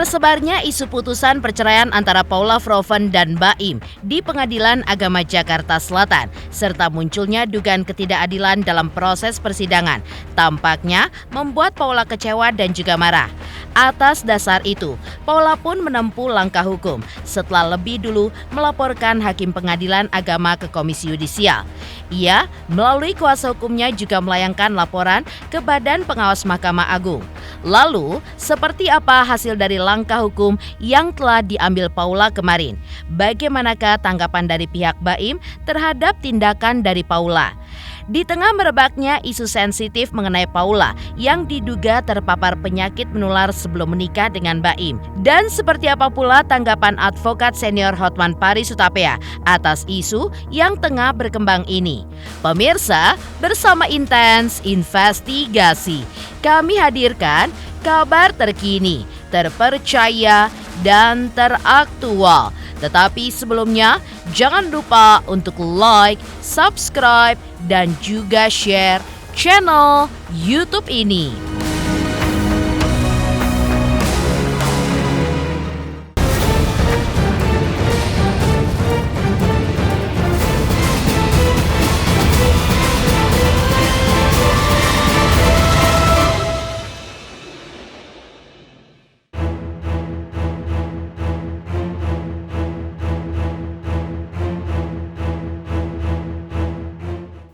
Tersebarnya isu putusan perceraian antara Paula Verhoeven dan Baim di Pengadilan Agama Jakarta Selatan, serta munculnya dugaan ketidakadilan dalam proses persidangan, tampaknya membuat Paula kecewa dan juga marah. Atas dasar itu, Paula pun menempuh langkah hukum setelah lebih dulu melaporkan Hakim Pengadilan Agama ke Komisi Yudisial. Ia melalui kuasa hukumnya juga melayangkan laporan ke Badan Pengawas Mahkamah Agung. Lalu, seperti apa hasil dari langkah hukum yang telah diambil Paula kemarin? Bagaimanakah tanggapan dari pihak Baim terhadap tindakan dari Paula? Di tengah merebaknya isu sensitif mengenai Paula yang diduga terpapar penyakit menular sebelum menikah dengan Baim. Dan seperti apa pula tanggapan advokat senior Hotman Paris Hutapea atas isu yang tengah berkembang ini? Pemirsa, bersama Intens Investigasi, kami hadirkan kabar terkini, terpercaya, dan teraktual. Tetapi sebelumnya, jangan lupa untuk like, subscribe, dan juga share channel YouTube ini.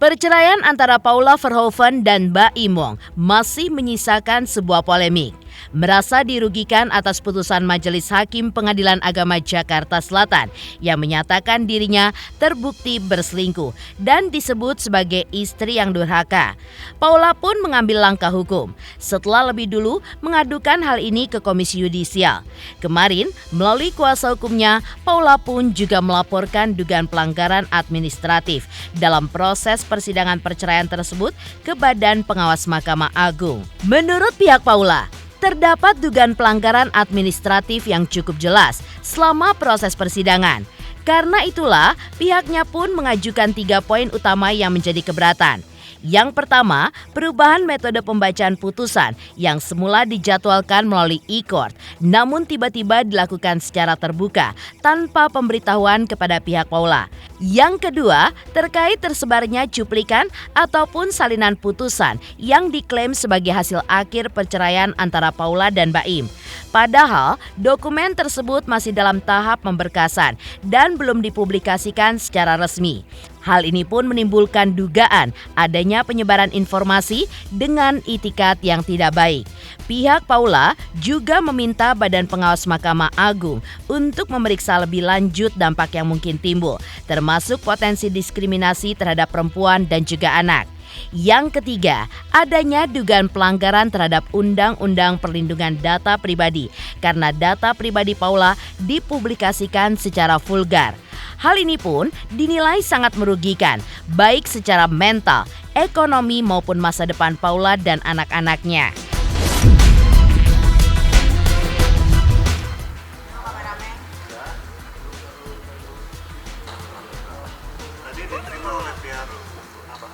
Perceraian antara Paula Verhoeven dan Baim Wong masih menyisakan sebuah polemik. Merasa dirugikan atas putusan Majelis Hakim Pengadilan Agama Jakarta Selatan yang menyatakan dirinya terbukti berselingkuh dan disebut sebagai istri yang durhaka. Paula pun mengambil langkah hukum setelah lebih dulu mengadukan hal ini ke Komisi Yudisial. Kemarin, melalui kuasa hukumnya, Paula pun juga melaporkan dugaan pelanggaran administratif dalam proses persidangan perceraian tersebut ke Badan Pengawas Mahkamah Agung. Menurut pihak Paula, terdapat dugaan pelanggaran administratif yang cukup jelas selama proses persidangan. Karena itulah, pihaknya pun mengajukan 3 poin utama yang menjadi keberatan. Yang pertama, perubahan metode pembacaan putusan yang semula dijadwalkan melalui e-court, namun tiba-tiba dilakukan secara terbuka tanpa pemberitahuan kepada pihak Paula. Yang kedua, terkait tersebarnya cuplikan ataupun salinan putusan yang diklaim sebagai hasil akhir perceraian antara Paula dan Baim. Padahal, dokumen tersebut masih dalam tahap pemberkasan dan belum dipublikasikan secara resmi. Hal ini pun menimbulkan dugaan adanya penyebaran informasi dengan itikat yang tidak baik. Pihak Paula juga meminta Badan Pengawas Mahkamah Agung untuk memeriksa lebih lanjut dampak yang mungkin timbul, termasuk potensi diskriminasi terhadap perempuan dan juga anak. Yang ketiga, adanya dugaan pelanggaran terhadap Undang-Undang Perlindungan Data Pribadi karena data pribadi Paula dipublikasikan secara vulgar. Hal ini pun dinilai sangat merugikan, baik secara mental, ekonomi maupun masa depan Paula dan anak-anaknya.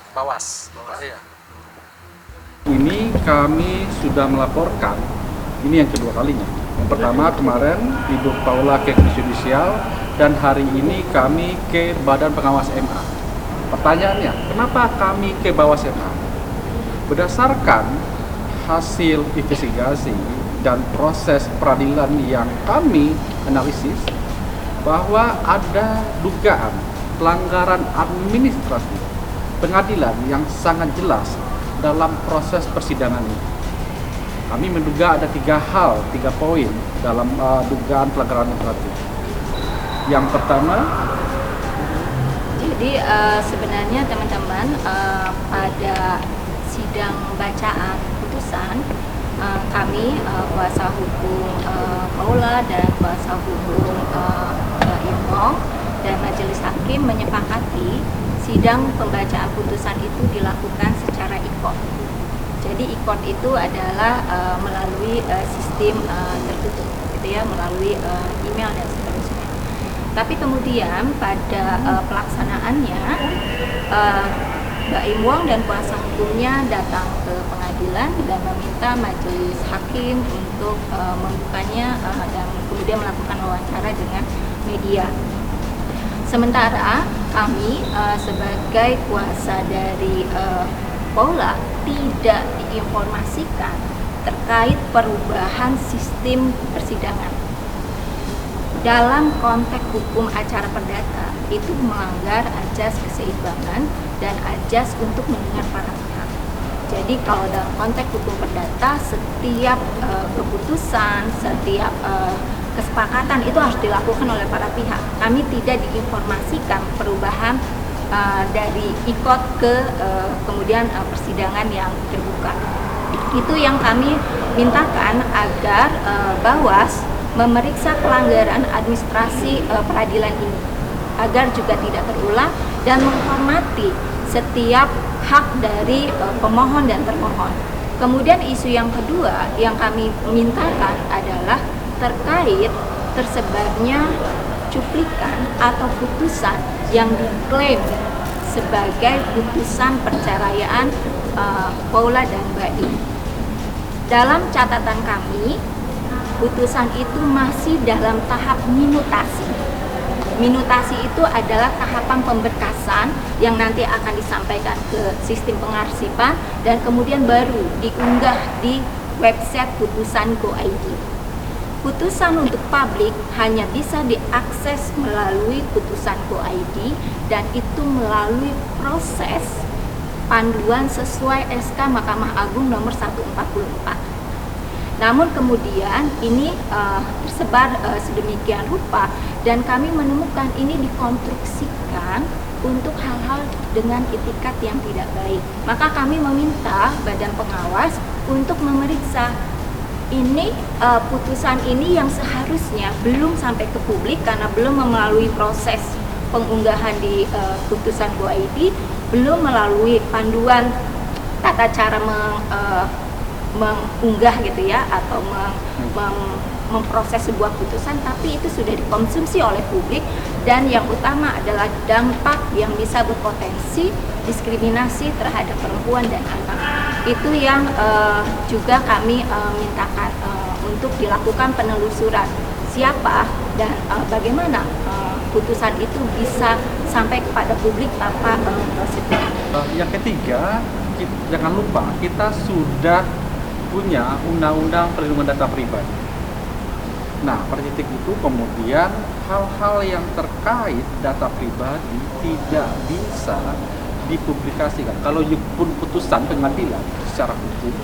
Bawas. Ini kami sudah melaporkan, ini yang kedua kalinya. Yang pertama kemarin Ibu Paula ke Komisi Yudisial dan hari ini kami ke Badan Pengawas MA. Pertanyaannya, kenapa kami ke Bawas MA? Berdasarkan hasil investigasi dan proses peradilan yang kami analisis bahwa ada dugaan pelanggaran administratif pengadilan yang sangat jelas dalam proses persidangan ini. Kami menduga ada 3 poin dalam dugaan pelanggaran administratif. Yang pertama, jadi sebenarnya teman-teman pada sidang bacaan putusan kami kuasa hukum Paula dan kuasa hukum Baim Wong dan majelis hakim menyepakati sidang pembacaan putusan itu dilakukan secara e-court. Jadi e-court itu adalah melalui sistem tertutup, gitu ya, melalui email dan seterusnya. Tapi kemudian pada pelaksanaannya Baim Wong dan kuasa hukumnya datang ke pengadilan pengadilan dan meminta majelis hakim untuk membukanya dan kemudian melakukan wawancara dengan media. Sementara kami sebagai kuasa dari Paula tidak diinformasikan terkait perubahan sistem persidangan. Dalam konteks hukum acara perdata itu melanggar ajas keseimbangan dan ajas untuk mendengar para pihak. Jadi kalau dalam konteks hukum perdata, setiap keputusan, setiap kesepakatan itu harus dilakukan oleh para pihak. Kami tidak diinformasikan perubahan dari ikut ke kemudian persidangan yang terbuka. Itu yang kami mintakan agar Bawas memeriksa pelanggaran administrasi peradilan ini agar juga tidak terulang dan menghormati setiap hak dari pemohon dan termohon. Kemudian isu yang kedua yang kami mintakan adalah terkait tersebarnya cuplikan atau putusan yang diklaim sebagai putusan perceraian Paula dan Baim. Dalam catatan kami, putusan itu masih dalam tahap minutasi. Minutasi itu adalah tahapan pemberkasan yang nanti akan disampaikan ke sistem pengarsipan dan kemudian baru diunggah di website putusan Go.id. Putusan untuk publik hanya bisa diakses melalui putusan Go.id dan itu melalui proses panduan sesuai SK Mahkamah Agung nomor 144. Namun kemudian ini tersebar sedemikian rupa dan kami menemukan ini dikonstruksikan untuk hal-hal dengan itikat yang tidak baik. Maka kami meminta Badan Pengawas untuk memeriksa ini putusan ini yang seharusnya belum sampai ke publik karena belum melalui proses pengunggahan di putusan Go.id, belum melalui panduan tata cara mengunggah gitu ya atau memproses sebuah putusan, tapi itu sudah dikonsumsi oleh publik dan yang utama adalah dampak yang bisa berpotensi diskriminasi terhadap perempuan dan anak. Itu yang juga kami mintakan untuk dilakukan penelusuran siapa dan bagaimana putusan itu bisa sampai kepada publik tanpa prosedur. Yang ketiga, jangan lupa kita sudah punya undang-undang perlindungan data pribadi. Nah, pada titik itu kemudian hal-hal yang terkait data pribadi tidak bisa dipublikasikan. Kalau pun putusan pengadilan secara hukum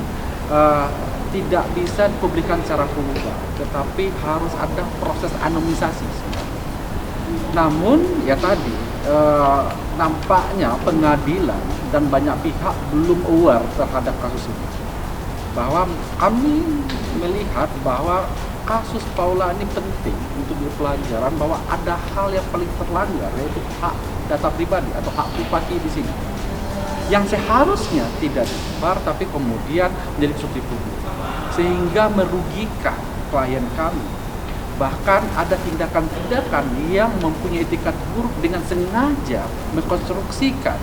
tidak bisa dipublikasikan secara vulgar, tetapi harus ada proses anonimisasi. Namun ya tadi nampaknya pengadilan dan banyak pihak belum aware terhadap kasus ini. Bahwa kami melihat bahwa kasus Paula ini penting untuk dipelajaran bahwa ada hal yang paling terlanggar yaitu hak data pribadi atau hak privasi di sini yang seharusnya tidak disebar tapi kemudian menjadi konsumsi publik sehingga merugikan klien kami. Bahkan ada tindakan-tindakan yang mempunyai etikat buruk dengan sengaja mengkonstruksikan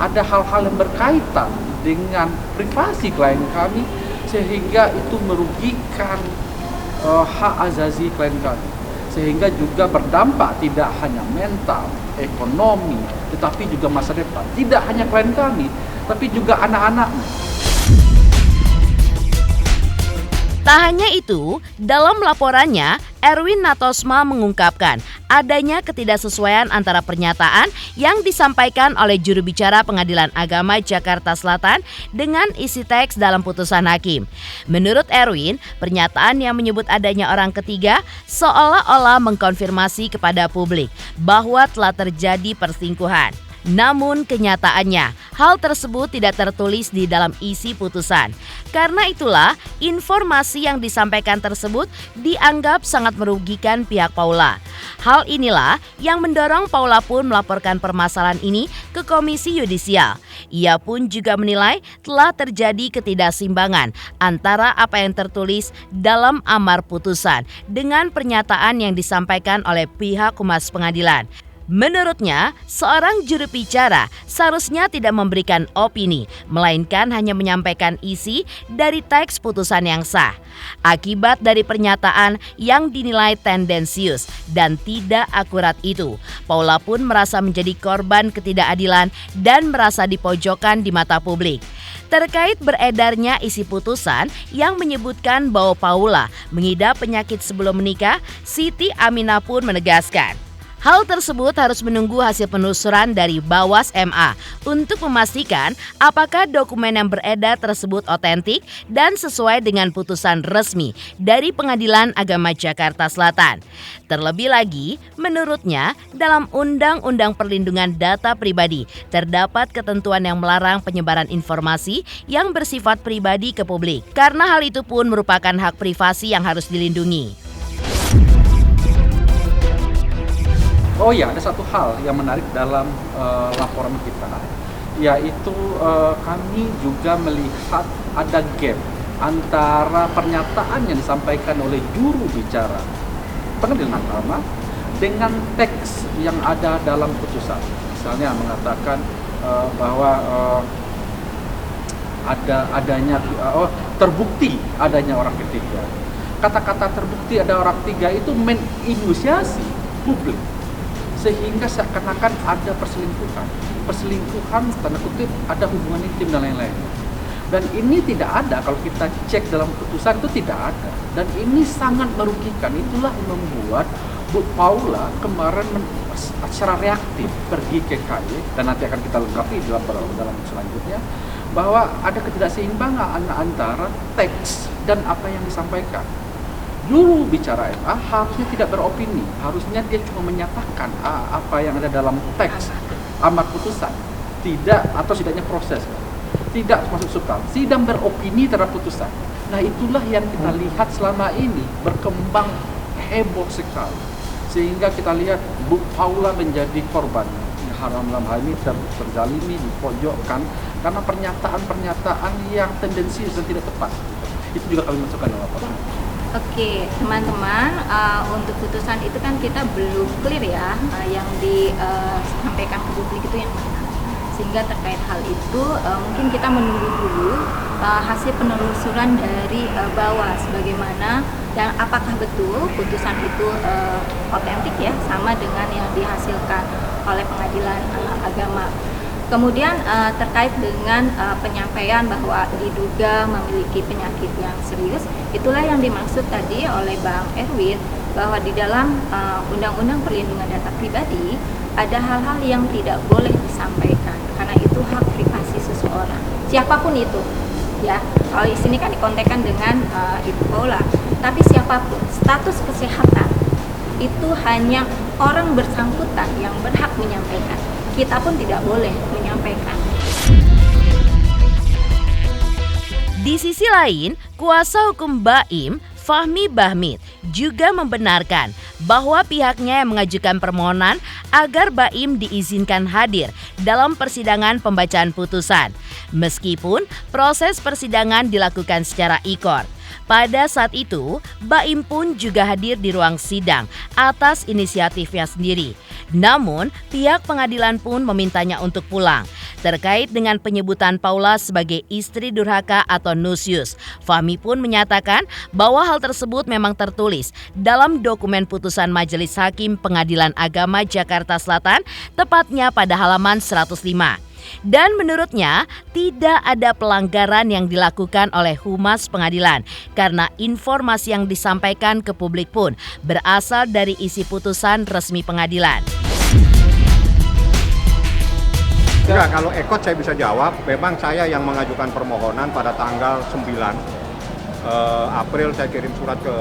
ada hal-hal yang berkaitan dengan privasi klien kami sehingga itu merugikan hak azazi klien kami, sehingga juga berdampak tidak hanya mental, ekonomi, tetapi juga masa depan. Tidak hanya klien kami, tapi juga anak-anaknya. Tak hanya itu, dalam laporannya, Erwin Natosma mengungkapkan adanya ketidaksesuaian antara pernyataan yang disampaikan oleh juru bicara Pengadilan Agama Jakarta Selatan dengan isi teks dalam putusan hakim. Menurut Erwin, pernyataan yang menyebut adanya orang ketiga seolah-olah mengkonfirmasi kepada publik bahwa telah terjadi perselingkuhan. Namun kenyataannya, hal tersebut tidak tertulis di dalam isi putusan. Karena itulah, informasi yang disampaikan tersebut dianggap sangat merugikan pihak Paula. Hal inilah yang mendorong Paula pun melaporkan permasalahan ini ke Komisi Yudisial. Ia pun juga menilai telah terjadi ketidakseimbangan antara apa yang tertulis dalam amar putusan dengan pernyataan yang disampaikan oleh pihak humas pengadilan. Menurutnya, seorang juru bicara seharusnya tidak memberikan opini, melainkan hanya menyampaikan isi dari teks putusan yang sah. Akibat dari pernyataan yang dinilai tendensius dan tidak akurat itu, Paula pun merasa menjadi korban ketidakadilan dan merasa dipojokkan di mata publik. Terkait beredarnya isi putusan yang menyebutkan bahwa Paula mengidap penyakit sebelum menikah, Siti Aminah pun menegaskan, hal tersebut harus menunggu hasil penelusuran dari Bawas MA untuk memastikan apakah dokumen yang beredar tersebut otentik dan sesuai dengan putusan resmi dari Pengadilan Agama Jakarta Selatan. Terlebih lagi, menurutnya dalam Undang-Undang Perlindungan Data Pribadi terdapat ketentuan yang melarang penyebaran informasi yang bersifat pribadi ke publik. Karena hal itu pun merupakan hak privasi yang harus dilindungi. Oh ya, ada satu hal yang menarik dalam laporan kita, yaitu kami juga melihat ada gap antara pernyataan yang disampaikan oleh juru bicara Pengadilan Agama dengan teks yang ada dalam putusan. Misalnya mengatakan bahwa terbukti adanya orang ketiga. Kata-kata terbukti ada orang ketiga itu menginisiasi publik, sehingga seakan-akan ada perselingkuhan tanda kutip, ada hubungan intim dan lain-lain. Dan ini tidak ada, kalau kita cek dalam putusan itu tidak ada. Dan ini sangat merugikan. Itulah yang membuat Bu Paula kemarin secara reaktif pergi ke KY, dan nanti akan kita lengkapi dalam selanjutnya, bahwa ada ketidakseimbangan antara teks dan apa yang disampaikan. Juru bicara MA harusnya tidak beropini, harusnya dia cuma menyatakan apa yang ada dalam teks amar putusan, tidak, atau setidaknya proses, tidak masuk substansi dan beropini terhadap putusan. Nah, itulah yang kita lihat selama ini berkembang heboh sekali, sehingga kita lihat Bu Paula menjadi korban haram dalam hal ini, terzalimi, dipojokkan karena pernyataan-pernyataan yang tendensius dan tidak tepat. Itu juga kami masukkan dalam laporan. Oke, teman-teman, untuk putusan itu kan kita belum clear ya, yang disampaikan ke publik itu yang mana. Sehingga terkait hal itu, mungkin kita menunggu dulu hasil penelusuran dari Bawas, bagaimana dan apakah betul putusan itu otentik ya, sama dengan yang dihasilkan oleh Pengadilan Agama. Kemudian terkait dengan penyampaian bahwa diduga memiliki penyakit yang serius, itulah yang dimaksud tadi oleh Bang Erwin, bahwa di dalam Undang-Undang Perlindungan Data Pribadi ada hal-hal yang tidak boleh disampaikan karena itu hak privasi seseorang, siapapun itu. Ya, kalau di sini kan dikontekskan dengan Ibu Paula, tapi siapapun, status kesehatan itu hanya orang bersangkutan yang berhak menyampaikan. Kita pun tidak boleh menyampaikan. Di sisi lain, kuasa hukum Baim, Fahmi Bahmid, juga membenarkan bahwa pihaknya yang mengajukan permohonan agar Baim diizinkan hadir dalam persidangan pembacaan putusan, meskipun proses persidangan dilakukan secara e-court. Pada saat itu, Baim pun juga hadir di ruang sidang atas inisiatifnya sendiri. Namun, pihak pengadilan pun memintanya untuk pulang. Terkait dengan penyebutan Paula sebagai istri durhaka atau nusyus, Fahmi pun menyatakan bahwa hal tersebut memang tertulis dalam dokumen putusan Majelis Hakim Pengadilan Agama Jakarta Selatan, tepatnya pada halaman 105. Dan menurutnya tidak ada pelanggaran yang dilakukan oleh Humas Pengadilan karena informasi yang disampaikan ke publik pun berasal dari isi putusan resmi pengadilan. Enggak, kalau ekot saya bisa jawab, memang saya yang mengajukan permohonan pada tanggal 9 April saya kirim surat ke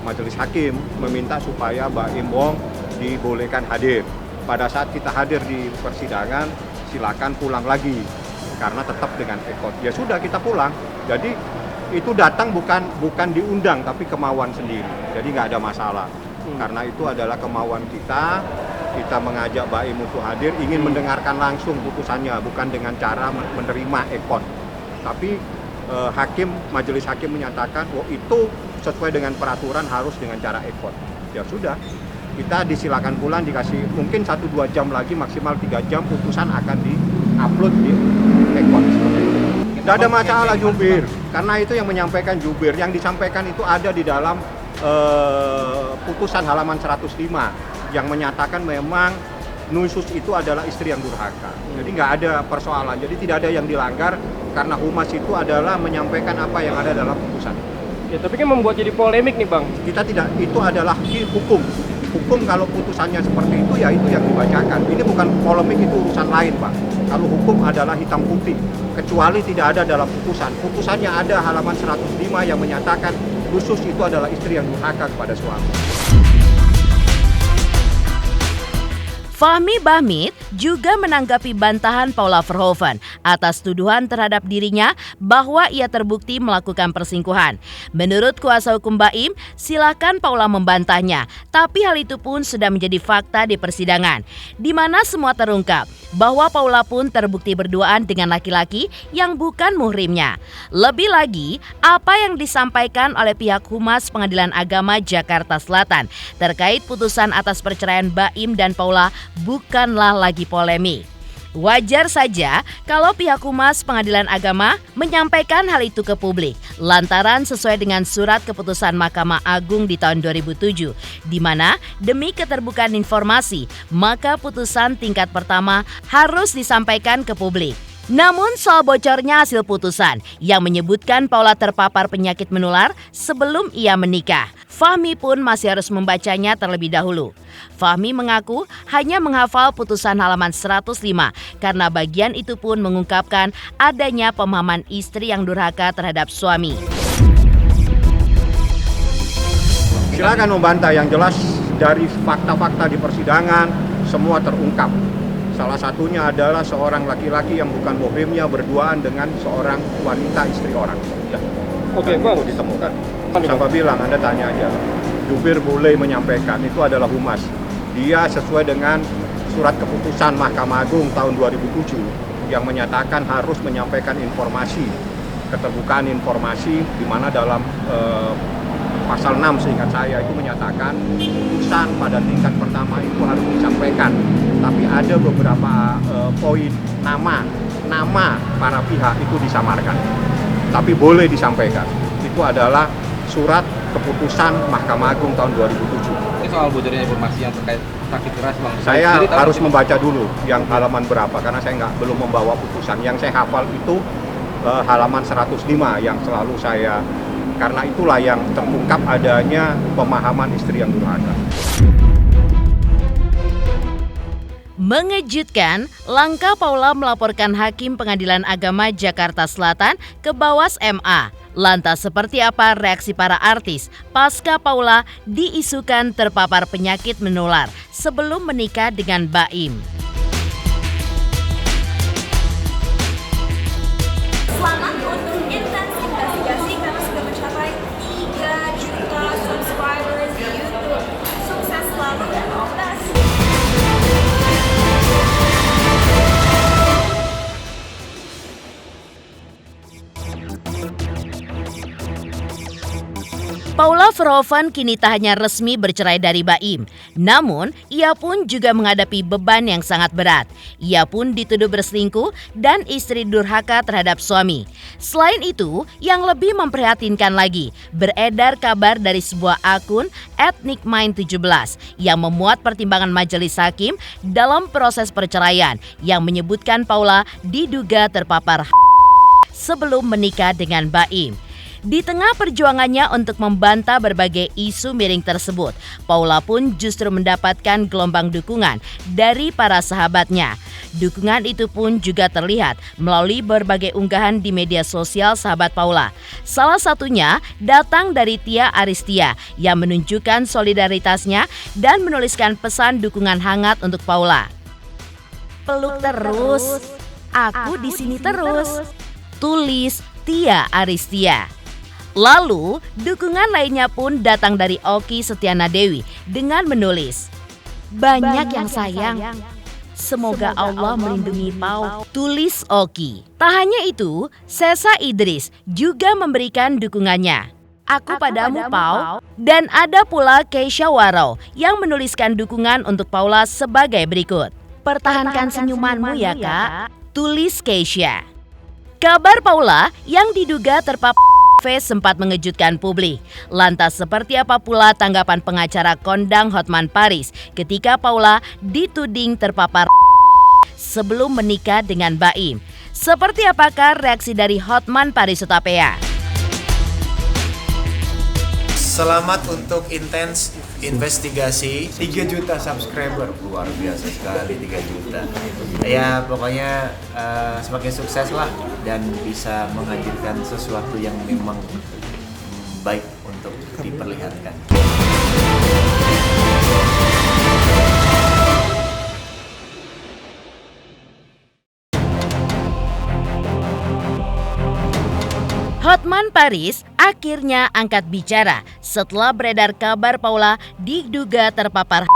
Majelis Hakim meminta supaya Baim Wong dibolehkan hadir. Pada saat kita hadir di persidangan, silakan pulang lagi karena tetap dengan ekot. Ya sudah, kita pulang. Jadi itu datang bukan diundang tapi kemauan sendiri. Jadi nggak ada masalah. Karena itu adalah kemauan kita mengajak Baim untuk hadir, ingin mendengarkan langsung putusannya, bukan dengan cara menerima ekot. Tapi Majelis Hakim menyatakan, itu sesuai dengan peraturan harus dengan cara ekot. Ya sudah, kita disilakan pulang, dikasih mungkin 1-2 jam lagi, maksimal 3 jam putusan akan di-upload di Ekot. Tidak ada masalah jubir, karena itu yang menyampaikan jubir. Yang disampaikan itu ada di dalam putusan halaman 105 yang menyatakan memang Nusus itu adalah istri yang durhaka. Jadi nggak ada persoalan, jadi tidak ada yang dilanggar karena humas itu adalah menyampaikan apa yang ada dalam putusan. Ya, tapi kan membuat jadi polemik nih Bang. Kita tidak, itu adalah hukum. Hukum kalau putusannya seperti itu ya itu yang dibacakan. Ini bukan polemik, itu urusan lain Pak. Kalau hukum adalah hitam putih, kecuali tidak ada dalam putusan. Putusannya ada halaman 105 yang menyatakan Nusus itu adalah istri yang durhaka kepada suami. Fahmi Bahmid juga menanggapi bantahan Paula Verhoeven atas tuduhan terhadap dirinya bahwa ia terbukti melakukan perselingkuhan. Menurut kuasa hukum Baim, silakan Paula membantahnya, tapi hal itu pun sudah menjadi fakta di persidangan, di mana semua terungkap bahwa Paula pun terbukti berduaan dengan laki-laki yang bukan muhrimnya. Lebih lagi, apa yang disampaikan oleh pihak Humas Pengadilan Agama Jakarta Selatan terkait putusan atas perceraian Baim dan Paula bukanlah lagi polemik. Wajar saja kalau pihak Humas Pengadilan Agama menyampaikan hal itu ke publik, lantaran sesuai dengan surat keputusan Mahkamah Agung di tahun 2007, di mana demi keterbukaan informasi, maka putusan tingkat pertama harus disampaikan ke publik. Namun soal bocornya hasil putusan yang menyebutkan Paula terpapar penyakit menular sebelum ia menikah, Fahmi pun masih harus membacanya terlebih dahulu. Fahmi mengaku hanya menghafal putusan halaman 105 karena bagian itu pun mengungkapkan adanya pemahaman istri yang durhaka terhadap suami. Silakan membantah, yang jelas dari fakta-fakta di persidangan semua terungkap. Salah satunya adalah seorang laki-laki yang bukan muhrimnya berduaan dengan seorang wanita istri orang. Ya. Oke, Bang. Itu ditemukan. Siapa bilang, Anda tanya aja. Jubir boleh menyampaikan, itu adalah humas. Dia sesuai dengan surat keputusan Mahkamah Agung tahun 2007 yang menyatakan harus menyampaikan informasi, keterbukaan informasi, di mana dalam pasal 6 seingat saya itu menyatakan putusan pada tingkat pertama itu harus disampaikan. Tapi ada beberapa poin nama para pihak itu disamarkan. Tapi boleh disampaikan. Itu adalah surat keputusan Mahkamah Agung tahun 2007. Ini soal bocornya informasi yang terkait sakit keras Bang. Saya harus membaca dulu yang halaman berapa karena saya belum membawa putusan. Yang saya hafal itu halaman 105 yang selalu saya, karena itulah yang terungkap adanya pemahaman istri yang durhaka. Mengejutkan, langkah Paula melaporkan Hakim Pengadilan Agama Jakarta Selatan ke Bawas MA. Lantas seperti apa reaksi para artis pasca Paula diisukan terpapar penyakit menular sebelum menikah dengan Baim? Selamat untuk intens investigasi karena sudah mencapai 3 juta subscribers di YouTube. Sukses selalu dan all the best. Paula Verhoeven kini tak hanya resmi bercerai dari Baim, namun ia pun juga menghadapi beban yang sangat berat. Ia pun dituduh berselingkuh dan istri durhaka terhadap suami. Selain itu, yang lebih memprihatinkan lagi, beredar kabar dari sebuah akun @nickmine17 yang memuat pertimbangan majelis hakim dalam proses perceraian yang menyebutkan Paula diduga terpapar sebelum menikah dengan Baim. Di tengah perjuangannya untuk membantah berbagai isu miring tersebut, Paula pun justru mendapatkan gelombang dukungan dari para sahabatnya. Dukungan itu pun juga terlihat melalui berbagai unggahan di media sosial sahabat Paula. Salah satunya datang dari Tia Aristia yang menunjukkan solidaritasnya dan menuliskan pesan dukungan hangat untuk Paula. "Peluk terus, aku di sini terus," tulis Tia Aristia. Lalu, dukungan lainnya pun datang dari Oki Setiana Dewi dengan menulis, "Banyak yang sayang. Semoga Allah melindungi Pau," tulis Oki. Tak hanya itu, Sesa Idris juga memberikan dukungannya. Aku padamu, Pau. Dan ada pula Keisha Warau yang menuliskan dukungan untuk Paula sebagai berikut. Pertahankan senyumanmu ya, Kak. Tulis Keisha. Kabar Paula yang diduga terpapar sempat mengejutkan publik. Lantas seperti apa pula tanggapan pengacara kondang Hotman Paris ketika Paula dituding terpapar sebelum menikah dengan Baim? Seperti apakah reaksi dari Hotman Paris Hutapea? Selamat untuk intens investigasi 3 juta subscriber, luar biasa sekali 3 juta. Ya pokoknya semakin sukses lah dan bisa menghadirkan sesuatu yang memang baik untuk diperlihatkan. Hotman Paris akhirnya angkat bicara setelah beredar kabar Paula diduga terpapar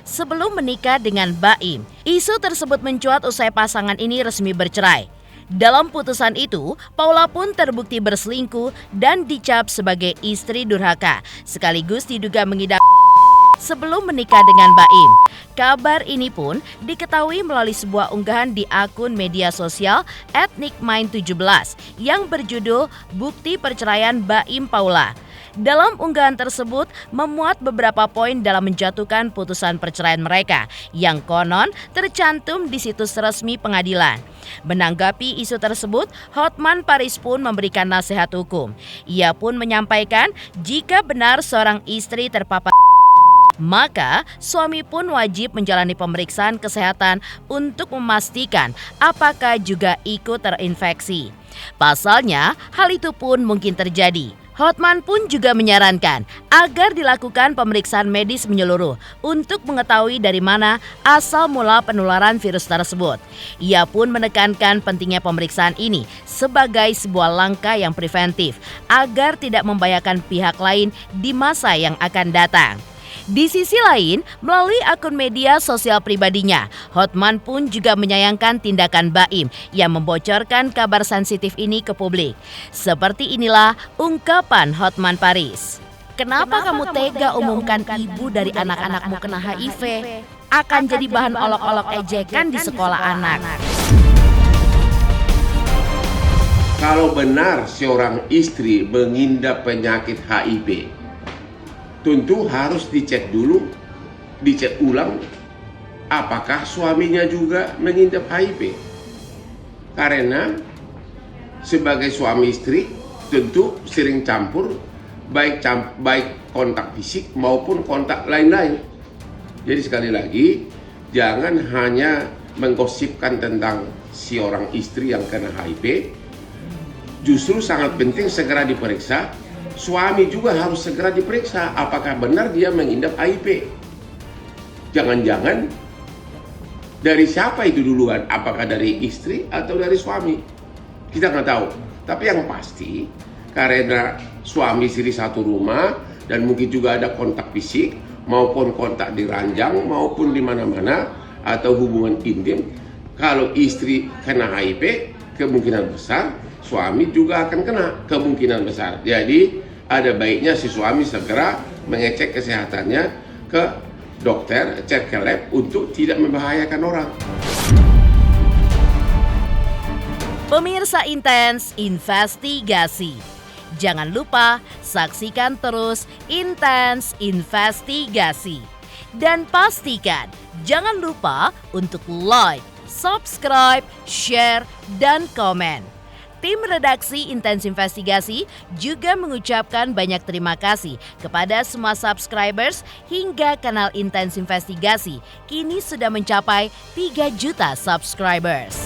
sebelum menikah dengan Baim. Isu tersebut mencuat usai pasangan ini resmi bercerai. Dalam putusan itu, Paula pun terbukti berselingkuh dan dicap sebagai istri durhaka, sekaligus diduga mengidap sebelum menikah dengan Baim. Kabar ini pun diketahui melalui sebuah unggahan di akun media sosial @nickmind17 yang berjudul Bukti Perceraian Baim Paula. Dalam unggahan tersebut memuat beberapa poin dalam menjatuhkan putusan perceraian mereka yang konon tercantum di situs resmi pengadilan. Menanggapi isu tersebut, Hotman Paris pun memberikan nasihat hukum. Ia pun menyampaikan jika benar seorang istri terpapar, maka suami pun wajib menjalani pemeriksaan kesehatan untuk memastikan apakah juga ikut terinfeksi. Pasalnya, hal itu pun mungkin terjadi. Hotman pun juga menyarankan agar dilakukan pemeriksaan medis menyeluruh untuk mengetahui dari mana asal mula penularan virus tersebut. Ia pun menekankan pentingnya pemeriksaan ini sebagai sebuah langkah yang preventif agar tidak membahayakan pihak lain di masa yang akan datang. Di sisi lain, melalui akun media sosial pribadinya, Hotman pun juga menyayangkan tindakan Baim yang membocorkan kabar sensitif ini ke publik. Seperti inilah ungkapan Hotman Paris. Kenapa kamu tega umumkan ibu dari anak-anakmu kena HIV? Akan jadi bahan olok-olok ejekan di sekolah anak. Kalau benar seorang istri mengidap penyakit HIV, tentu harus dicek dulu, dicek ulang apakah suaminya juga mengidap HIV. Karena sebagai suami istri tentu sering campur baik kontak fisik maupun kontak lain-lain. Jadi sekali lagi, jangan hanya menggosipkan tentang si orang istri yang kena HIV. Justru sangat penting segera diperiksa. Suami juga harus segera diperiksa apakah benar dia mengidap HIV. Jangan-jangan dari siapa itu duluan? Apakah dari istri atau dari suami? Kita nggak tahu. Tapi yang pasti karena suami istri satu rumah dan mungkin juga ada kontak fisik maupun kontak di ranjang maupun di mana-mana atau hubungan intim. Kalau istri kena HIV, kemungkinan besar suami juga akan kena, kemungkinan besar. Jadi ada baiknya si suami segera mengecek kesehatannya ke dokter, cek ke lab untuk tidak membahayakan orang. Pemirsa Intens Investigasi, jangan lupa saksikan terus Intens Investigasi. Dan pastikan jangan lupa untuk like, subscribe, share, dan komen. Tim redaksi Intens Investigasi juga mengucapkan banyak terima kasih kepada semua subscribers hingga kanal Intens Investigasi kini sudah mencapai 3 juta subscribers.